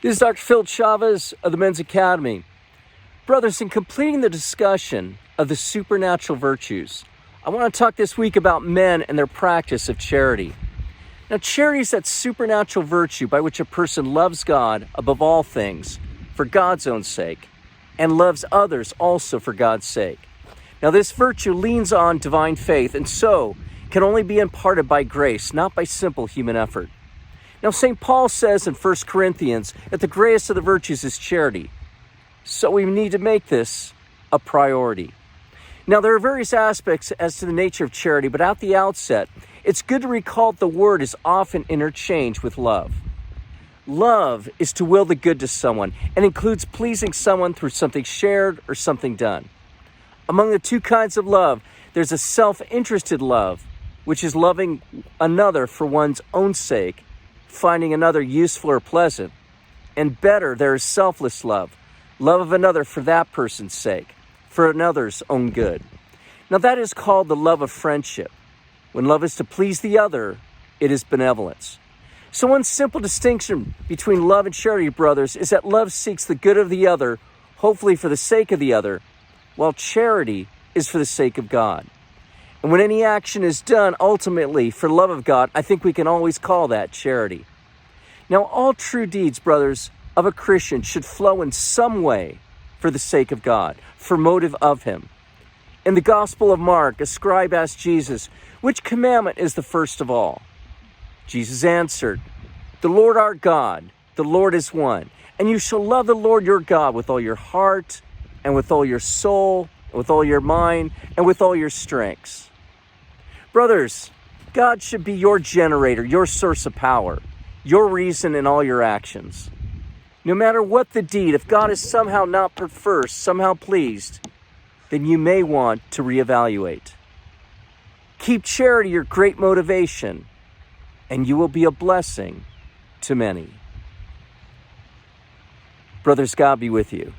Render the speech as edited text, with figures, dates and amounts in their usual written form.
This is Dr. Phil Chavez of the Men's Academy. Brothers, in completing the discussion of the supernatural virtues, I want to talk this week about men and their practice of charity. Now, charity is that supernatural virtue by which a person loves God above all things for God's own sake and loves others also for God's sake. Now, this virtue leans on divine faith and so can only be imparted by grace, not by simple human effort. Now, St. Paul says in 1 Corinthians that the greatest of the virtues is charity. So we need to make this a priority. Now, there are various aspects as to the nature of charity, but at the outset, it's good to recall that the word is often interchanged with love. Love is to will the good to someone and includes pleasing someone through something shared or something done. Among the two kinds of love, there's a self-interested love, which is loving another for one's own sake, finding another useful or pleasant. And better, there is selfless love, love of another for that person's sake, for another's own good. Now that is called the love of friendship. When love is to please the other, it is benevolence. So one simple distinction between love and charity, brothers, is that love seeks the good of the other, hopefully for the sake of the other, while charity is for the sake of God. And when any action is done ultimately for love of God, I think we can always call that charity. Now, all true deeds, brothers, of a Christian should flow in some way for the sake of God, for motive of Him. In the Gospel of Mark, a scribe asked Jesus, "Which commandment is the first of all?" Jesus answered, "The Lord our God, the Lord is one, and you shall love the Lord your God with all your heart, and with all your soul, and with all your mind, and with all your strengths." Brothers, God should be your generator, your source of power, your reason in all your actions. No matter what the deed, if God is somehow not put first, somehow pleased, then you may want to reevaluate. Keep charity your great motivation, and you will be a blessing to many. Brothers, God be with you.